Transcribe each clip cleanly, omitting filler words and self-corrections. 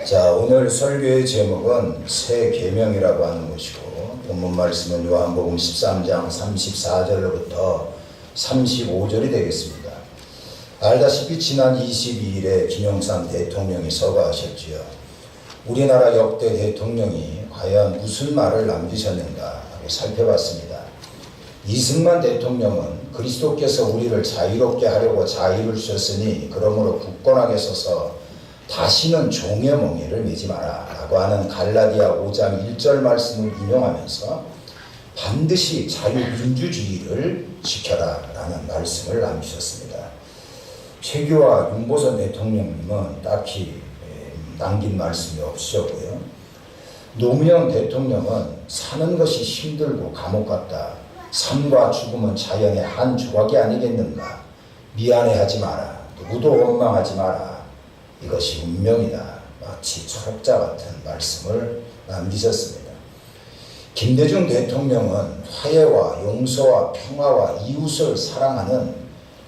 자, 오늘 설교의 제목은 새 계명이라고 하는 것이고, 본문 말씀은 요한복음 13장 34절로부터 35절이 되겠습니다. 알다시피 지난 22일에 김영삼 대통령이 서거하셨지요. 우리나라 역대 대통령이 과연 무슨 말을 남기셨는가 하고 살펴봤습니다. 이승만 대통령은 그리스도께서 우리를 자유롭게 하려고 자유를 주셨으니 그러므로 굳건하게 서서 다시는 종의 멍에를 매지 마라 라고 하는 갈라디아 5장 1절 말씀을 인용하면서 반드시 자유민주주의를 지켜라 라는 말씀을 남기셨습니다. 최규하 윤보선 대통령님은 딱히 남긴 말씀이 없으셨고요. 노무현 대통령은 사는 것이 힘들고 감옥 같다. 삶과 죽음은 자연의 한 조각이 아니겠는가. 미안해하지 마라. 누구도 원망하지 마라. 이것이 운명이다. 마치 철학자 같은 말씀을 남기셨습니다. 김대중 대통령은 화해와 용서와 평화와 이웃을 사랑하는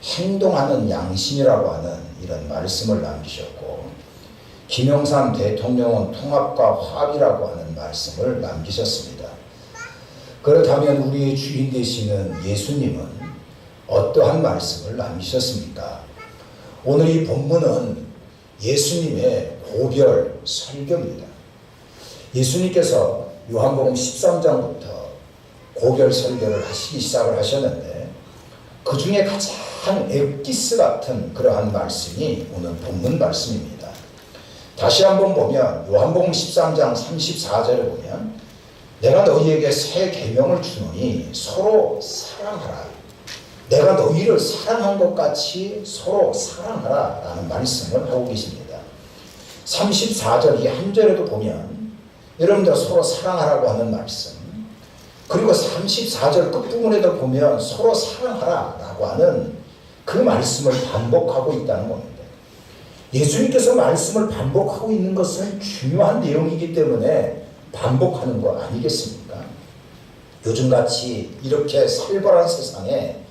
행동하는 양심이라고 하는 이런 말씀을 남기셨고, 김영삼 대통령은 통합과 화합이라고 하는 말씀을 남기셨습니다. 그렇다면 우리의 주인 되시는 예수님은 어떠한 말씀을 남기셨습니까? 오늘 이 본문은 예수님의 고별 설교입니다. 예수님께서 요한복음 13장부터 고별 설교를 하시기 시작을 하셨는데, 그 중에 가장 엑기스 같은 그러한 말씀이 오늘 본문 말씀입니다. 다시 한번 보면 요한복음 13장 34절에 보면 내가 너희에게 새 계명을 주노니 서로 사랑하라. 내가 너희를 사랑한 것 같이 서로 사랑하라 라는 말씀을 하고 계십니다. 34절 이 한 절에도 보면 여러분들 서로 사랑하라고 하는 말씀, 그리고 34절 끝부분에도 보면 서로 사랑하라 라고 하는 그 말씀을 반복하고 있다는 겁니다. 예수님께서 말씀을 반복하고 있는 것은 중요한 내용이기 때문에 반복하는 거 아니겠습니까? 요즘같이 이렇게 살벌한 세상에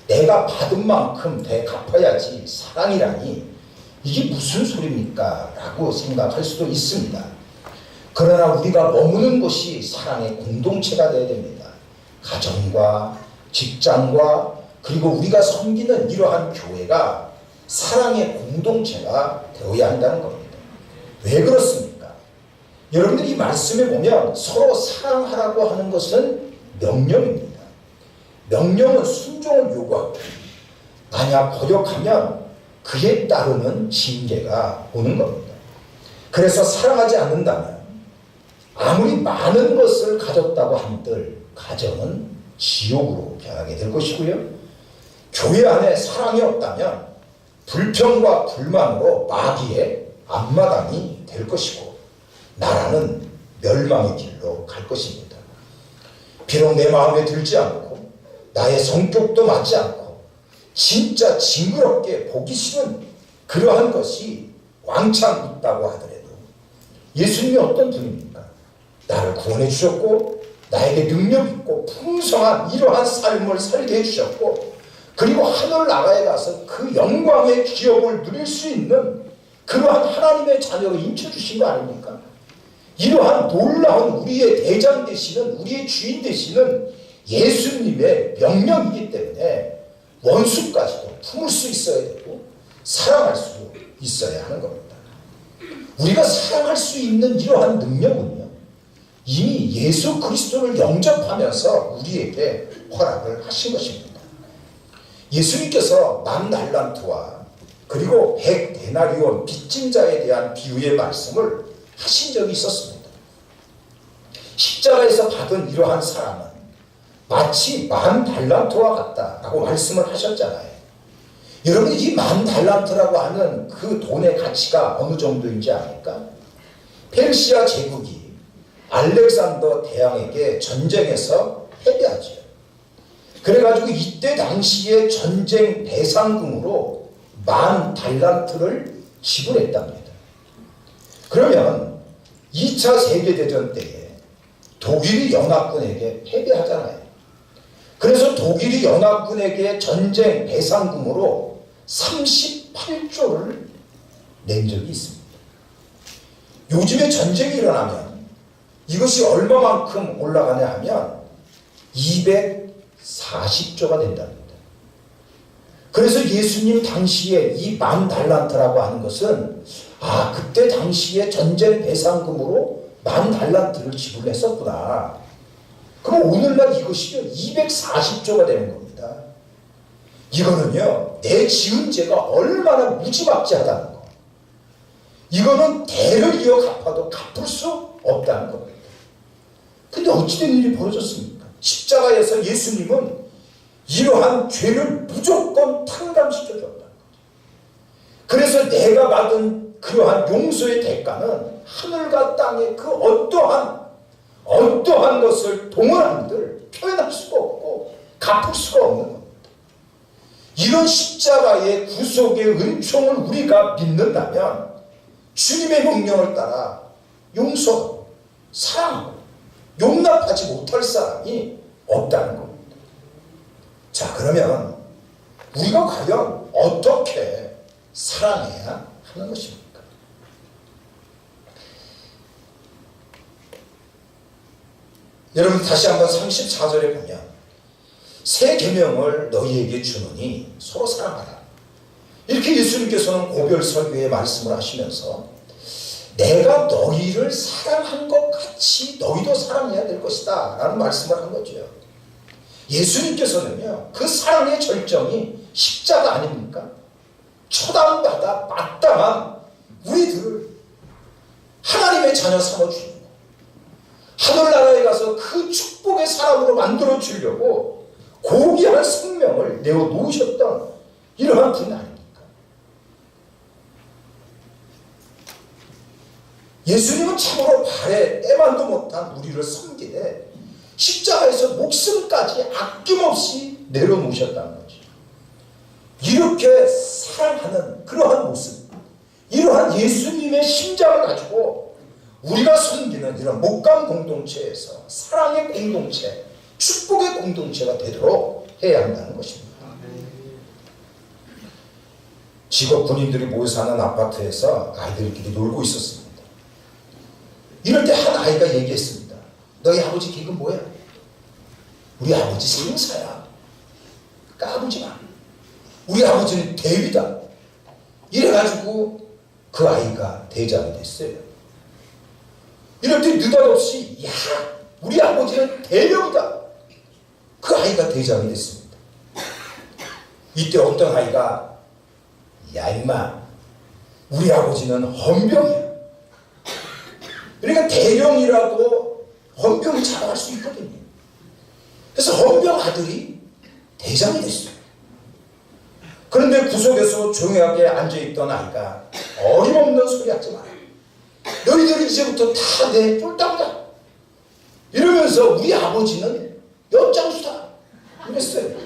내가 받은 만큼 되갚아야지 사랑이라니 이게 무슨 소리입니까? 라고 생각할 수도 있습니다. 그러나 우리가 머무는 곳이 사랑의 공동체가 되어야 됩니다. 가정과 직장과 그리고 우리가 섬기는 이러한 교회가 사랑의 공동체가 되어야 한다는 겁니다. 왜 그렇습니까? 여러분들이 이 말씀에 보면 서로 사랑하라고 하는 것은 명령입니다. 명령은 순종을 요구하고, 만약 거역하면 그에 따르는 징계가 오는 겁니다. 그래서 사랑하지 않는다면 아무리 많은 것을 가졌다고 한들 가정은 지옥으로 변하게 될 것이고요. 교회 안에 사랑이 없다면 불평과 불만으로 마귀의 앞마당이 될 것이고 나라는 멸망의 길로 갈 것입니다. 비록 내 마음에 들지 않고 나의 성격도 맞지 않고 진짜 징그럽게 보기 싫은 그러한 것이 왕창 있다고 하더라도 예수님이 어떤 분입니까? 나를 구원해 주셨고 나에게 능력 있고 풍성한 이러한 삶을 살게 해주셨고, 그리고 하늘 나라에 가서 그 영광의 기업을 누릴 수 있는 그러한 하나님의 자녀로 인쳐주신 거 아닙니까? 이러한 놀라운 우리의 대장 되시는, 우리의 주인 되시는 예수님의 명령이기 때문에 원수까지도 품을 수 있어야 되고 사랑할 수 있어야 하는 겁니다. 우리가 사랑할 수 있는 이러한 능력은요, 이미 예수 그리스도를 영접하면서 우리에게 허락을 하신 것입니다. 예수님께서 만 달란트와 그리고 100데나리온 빚진 자에 대한 비유의 말씀을 하신 적이 있었습니다. 십자가에서 받은 이러한 사람은 마치 만 달란트와 같다라고 말씀을 하셨잖아요. 여러분이 이 만 달란트라고 하는 그 돈의 가치가 어느 정도인지 아십니까? 페르시아 제국이 알렉산더 대왕에게 전쟁에서 패배하죠. 그래가지고 이때 당시에 전쟁 배상금으로 만 달란트를 지불했답니다. 그러면 2차 세계대전 때에 독일이 연합군에게 패배하잖아요. 그래서 독일이 연합군에게 전쟁 배상금으로 38조를 낸 적이 있습니다. 요즘에 전쟁이 일어나면 이것이 얼마만큼 올라가냐 하면 240조가 된답니다. 그래서 예수님 당시에 이 10,000달란트라고 하는 것은 그때 당시에 전쟁 배상금으로 10,000달란트를 지불했었구나. 그럼 오늘날 이것이 240조가 되는 겁니다. 이거는요, 내 지은 죄가 얼마나 무지막지하다는 거. 이거는 대를 이어 갚아도 갚을 수 없다는 겁니다. 근데 어찌된 일이 벌어졌습니까? 십자가에서 예수님은 이러한 죄를 무조건 탕감시켜줬다는 거죠. 그래서 내가 받은 그러한 용서의 대가는 하늘과 땅의 그 어떠한 것을 동원한들 표현할 수가 없고 갚을 수가 없는 겁니다. 이런 십자가의 구속의 은총을 우리가 믿는다면 주님의 명령을 따라 용서하고 사랑하고 용납하지 못할 사람이 없다는 겁니다. 자, 그러면 우리가 과연 어떻게 사랑해야 하는 것입니까? 여러분 다시 한번 34절에 보면 새 계명을 너희에게 주노니 서로 사랑하라. 이렇게 예수님께서는 고별 설교에 말씀을 하시면서 내가 너희를 사랑한 것 같이 너희도 사랑해야 될 것이다 라는 말씀을 한 거죠. 예수님께서는요, 그 사랑의 절정이 십자가 아닙니까? 초당받아 마땅한 우리들을 하나님의 자녀 삼아주는 거, 하늘나라에 가서 그 축복의 사람으로 만들어 주려고 고귀한 생명을 내어놓으셨던 이러한 분 아닙니까? 예수님은 참으로 발에 때만도 못한 우리를 섬기되 십자가에서 목숨까지 아낌없이 내려놓으셨다는 거죠. 이렇게 사랑하는 그러한 모습, 이러한 예수님의 심장을 가지고 우리가 섬기는 이런 목감 공동체에서 사랑의 공동체, 축복의 공동체가 되도록 해야 한다는 것입니다. 직업 군인들이 모여 사는 아파트에서 아이들끼리 놀고 있었습니다. 이럴 때 한 아이가 얘기했습니다. 너희 아버지 계급 뭐야? 우리 아버지 생사야. 까부지 마. 우리 아버지는 대위다. 이래가지고 그 아이가 대장이 됐어요. 이럴 때 느닷없이 야, 우리 아버지는 대령이다. 그 아이가 대장이 됐습니다. 이때 어떤 아이가 야 임마, 우리 아버지는 헌병이야. 그러니까 대령이라도 헌병이 자랑할 수 있거든요. 그래서 헌병 아들이 대장이 됐어요. 그런데 구석에서 조용하게 앉아있던 아이가 어림없는 소리 하지 마라. 너희들은 이제부터 다 내 쫄딱이다. 이러면서 우리 아버지는 엿장수다. 그랬어요.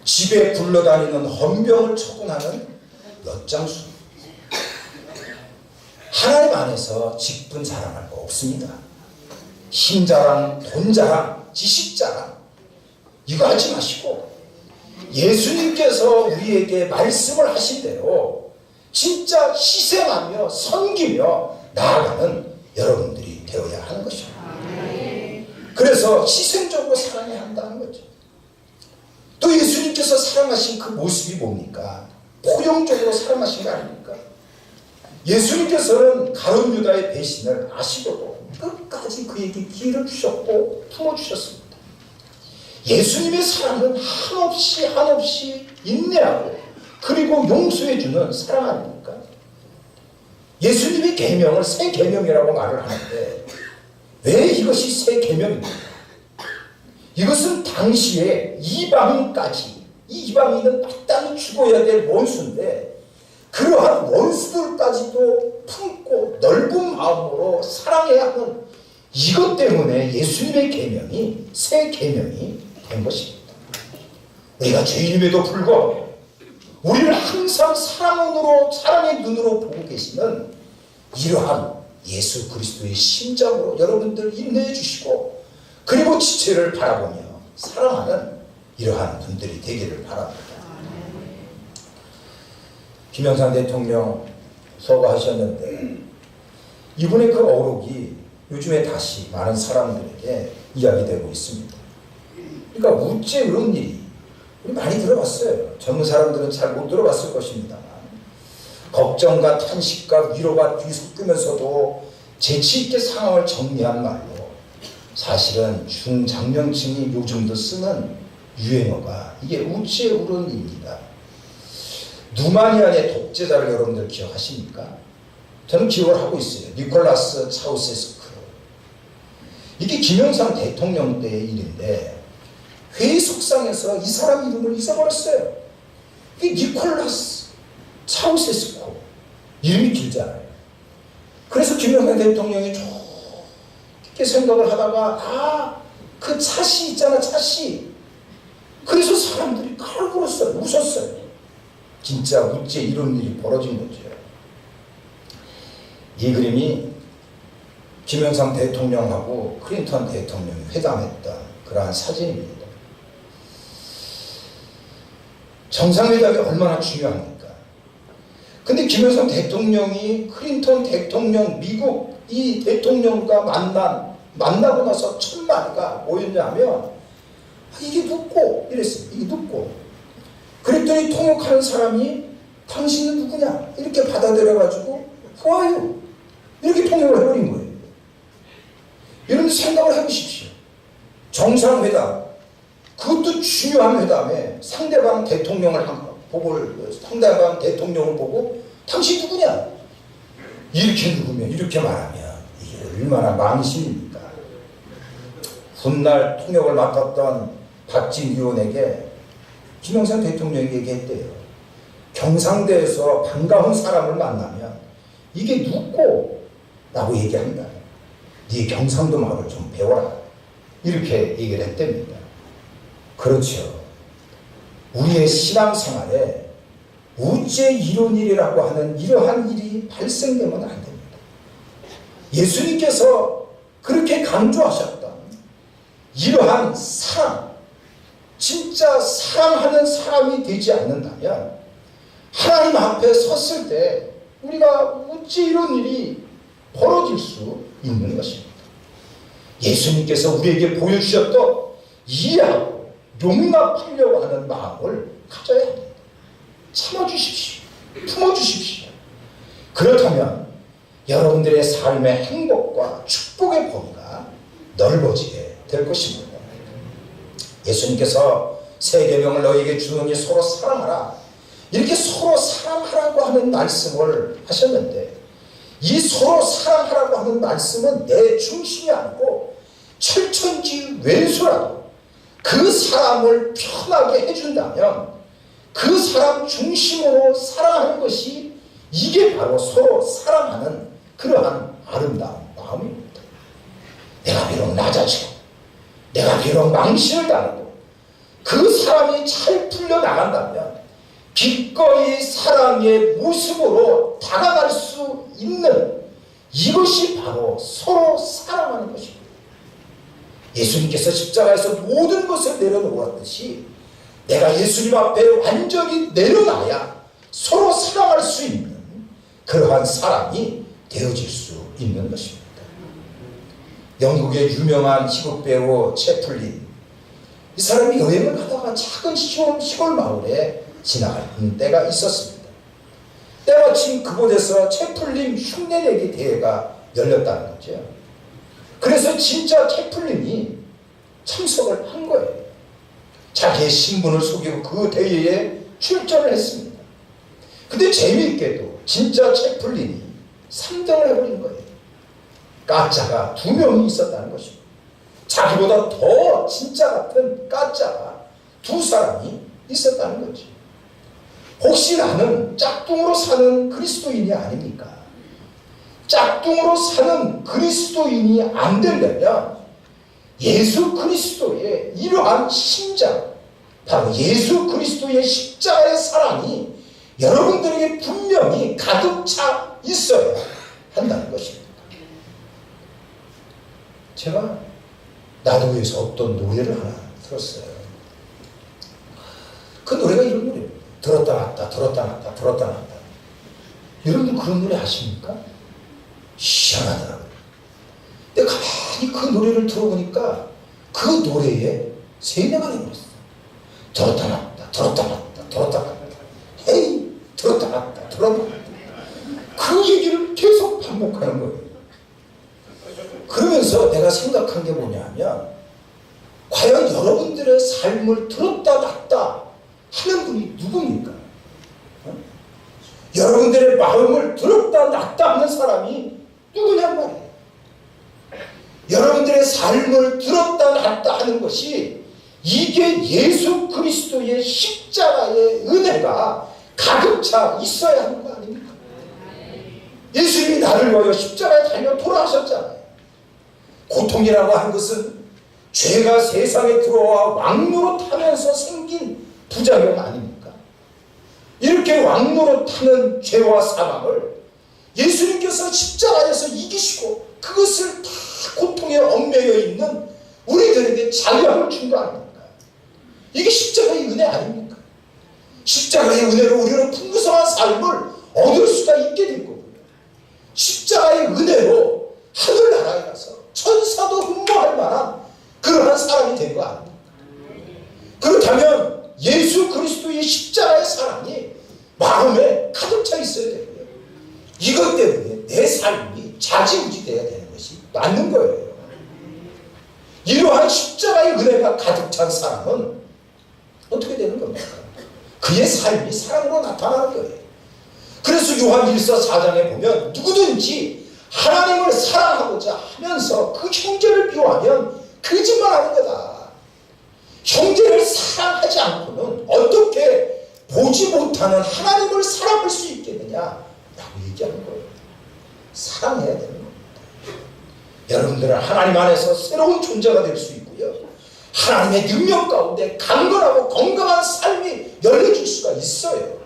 집에 굴러다니는 헌병을 처분하는 엿장수. 하나님 안에서 직분 자랑할 거 없습니다. 힘자랑, 돈자랑, 지식자랑 이거 하지 마시고 예수님께서 우리에게 말씀을 하신 대로 진짜 희생하며 섬기며 나아가는 여러분들이 되어야 하는 것입니다. 그래서 희생적으로 사랑해야 한다는 거죠. 또 예수님께서 사랑하신 그 모습이 뭡니까? 포용적으로 사랑하신 거 아닙니까? 예수님께서는 가룟 유다의 배신을 아시고도 끝까지 그에게 기회를 주셨고 품어주셨습니다. 예수님의 사랑은 한없이 인내하고 그리고 용서해주는 사랑 아닙니까? 예수님의 계명을 새 계명이라고 말을 하는데 왜 이것이 새 계명입니까? 이것은 당시에 이방인까지, 이 이방인은 마땅히 죽어야 될 원수인데 그러한 원수들까지도 품고 넓은 마음으로 사랑해야 하는 이것 때문에 예수님의 계명이 새 계명이 된 것입니다. 우리가 죄인임에도 불구하고 우리를 항상 사랑의 눈으로 보고 계시는 이러한 예수 그리스도의 심장으로 여러분들 인내해 주시고 그리고 지체를 바라보며 사랑하는 이러한 분들이 되기를 바랍니다. 김영삼 대통령 서거하셨는데 이분의 그 어록이 요즘에 다시 많은 사람들에게 이야기되고 있습니다. 그러니까 우째 이런 일이 우리 많이 들어봤어요. 젊은 사람들은 잘 못 들어봤을 것입니다만 걱정과 탄식과 위로가 뒤섞이면서도 재치있게 상황을 정리한 말로 사실은 중장년층이 요즘도 쓰는 유행어가 이게 우째 우론입니다. 누마니안의 독재자를 여러분들 기억하십니까? 저는 기억을 하고 있어요. 니콜라스 차우세스크. 이게 김영삼 대통령 때의 일인데 회의 속상해서 이 사람 이름을 잊어버렸어요. 이게 니콜라스 차우세스크. 이름이 길잖아요. 그래서 김영삼 대통령이 깊게 생각을 하다가 그 차씨 있잖아, 차씨. 그래서 사람들이 칼을 울었어요. 웃었어요. 진짜 어째 이런 일이 벌어진 거죠. 이 그림이 김영삼 대통령하고 클린턴 대통령이 회담했던 그러한 사진입니다. 정상회담이 얼마나 중요합니까? 근데 김영삼 대통령이 클린턴 대통령, 미국 이 대통령과 만나고 나서 첫 마디가 뭐였냐면 이게 눕고 이랬어요. 이게 눕고. 그랬더니 통역하는 사람이 당신은 누구냐? 이렇게 받아들여가지고 Who are you? 이렇게 통역을 해버린 거예요. 여러분 생각을 해보십시오. 정상회담, 그것도 중요한 회담에 상대방 대통령을 보고 당신 누구냐? 이렇게 누구면 이렇게 말하면 이게 얼마나 망신입니까? 훗날 통역을 맡았던 박진 의원에게 김영삼 대통령이 얘기했대요. 경상대에서 반가운 사람을 만나면 이게 누구? 라고 얘기한다. 네 경상도 말을 좀 배워라. 이렇게 얘기를 했답니다. 그렇죠. 우리의 신앙생활에 우째 이런 일이라고 하는 이러한 일이 발생되면 안 됩니다. 예수님께서 그렇게 강조하셨던 이러한 사랑, 진짜 사랑하는 사람이 되지 않는다면 하나님 앞에 섰을 때 우리가 어찌 이런 일이 벌어질 수 있는 것입니다. 예수님께서 우리에게 보여주셨던 이해하고 용납하려고 하는 마음을 가져야 합니다. 참아주십시오. 품어주십시오. 그렇다면 여러분들의 삶의 행복과 축복의 범위가 넓어지게 될 것입니다. 예수님께서 새 계명을 너희에게 주노니 서로 사랑하라. 이렇게 서로 사랑하라고 하는 말씀을 하셨는데 이 서로 사랑하라고 하는 말씀은 내 중심이 아니고 철천지 왼수라도 그 사람을 편하게 해준다면 그 사람 중심으로 사랑하는 것이 이게 바로 서로 사랑하는 그러한 아름다운 마음입니다. 내가 비록 낮아지고 내가 비록 망신을 당해도 그 사람이 잘 풀려나간다면 기꺼이 사랑의 모습으로 다가갈 수 있는 이것이 바로 서로 사랑하는 것입니다. 예수님께서 십자가에서 모든 것을 내려놓았듯이 내가 예수님 앞에 완전히 내려놔야 서로 사랑할 수 있는 그러한 사람이 되어질 수 있는 것입니다. 영국의 유명한 희곡 배우 채플린, 이 사람이 여행을 하다가 작은 시골 마을에 지나가는 때가 있었습니다. 때마침 그곳에서 채플린 흉내내기 대회가 열렸다는 거죠. 그래서 진짜 채플린이 참석을 한 거예요. 자기의 신분을 속이고 그 대회에 출전을 했습니다. 근데 재미있게도 진짜 채플린이 3등을 해버린 거예요. 가짜가 2명이 있었다는 것입니다. 자기보다 더 진짜 같은 가짜가 2사람이 있었다는 거죠. 혹시 나는 짝퉁으로 사는 그리스도인이 아닙니까? 짝퉁으로 사는 그리스도인이 안 되려면 예수 그리스도의 이러한 심장, 바로 예수 그리스도의 십자가의 사랑이 여러분들에게 분명히 가득 차 있어야 한다는 것입니다. 제가 나도에서 어떤 노래를 하나 들었어요. 그 노래가 이런 노래예요. 들었다 놨다 들었다 놨다 들었다 놨다. 여러분 그런 노래 아십니까? 시원한 그 노래를 들어보니까 그 노래에 세뇌가 되어버렸어. 들었다 놨다, 들었다 놨다, 들었다 놨다. 헤이, 들었다 놨다, 들었다 놨다. 그 얘기를 계속 반복하는 거예요. 그러면서 내가 생각한 게 뭐냐면, 과연 여러분들의 삶을 들었다 놨다 하는 분이 누굽니까? 여러분들의 마음을 들었다 놨다 하는 사람이 누구냔 말이에요. 여러분들의 삶을 들었다 놨다 하는 것이, 이게 예수 그리스도의 십자가의 은혜가 가득 차 있어야 하는 거 아닙니까? 예수님이 나를 위하여 십자가에 달려 돌아가셨잖아요. 고통이라고 하는 것은 죄가 세상에 들어와 왕노릇하면서 생긴 부작용 아닙니까? 이렇게 왕노릇하는 죄와 사망을 예수님께서 십자가에서 이기시고 그것을 다 고통에 얽매여 있는 우리들에게 자유함을 준 거 아닙니까? 이게 십자가의 은혜 아닙니까? 십자가의 은혜로 우리는 풍성한 삶을 얻을 수가 있게 된 거고요. 십자가의 은혜로 하늘나라에 가서 천사도 흠모할 만한 그러한 사람이 된 거 아닙니까? 그렇다면 예수 그리스도의 십자가의 사랑이 마음에 가득 차 있어야 되고요. 이것 때문에 내 삶이 좌지우지돼야 되는 것이 맞는 거예요. 이러한 십자가의 은혜가 가득 찬 사람은 어떻게 되는 겁니까? 그의 삶이 사랑으로 나타나는 거예요. 그래서 요한 1서 4장에 보면 누구든지 하나님을 사랑하고자 하면서 그 형제를 비호하면 거짓말하는 거다. 형제를 사랑하지 않고는 어떻게 보지 못하는 하나님을 사랑할 수 있겠느냐 라고 얘기하는 거예요. 사랑해야 되는 겁니다. 여러분들은 하나님 안에서 새로운 존재가 될 수 있고요, 하나님의 능력 가운데 강건하고 건강한 삶이 열려질 수가 있어요.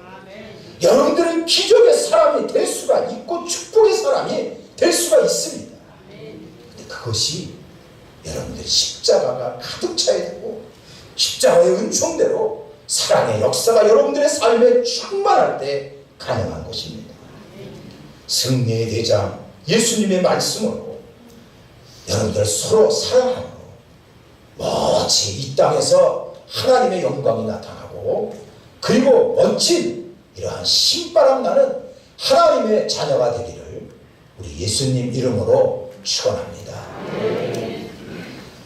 여러분들은 기적의 사람이 될 수가 있고 축복의 사람이 될 수가 있습니다. 근데 그것이 여러분들의 십자가가 가득 차야 되고, 십자가의 은총대로 사랑의 역사가 여러분들의 삶에 충만할 때 가능한 것입니다. 승리의 대장 예수님의 말씀으로 여러분들 서로 사랑함으로 멋지 이 땅에서 하나님의 영광이 나타나고, 그리고 멋진 이러한 신바람 나는 하나님의 자녀가 되기를 우리 예수님 이름으로 축원합니다.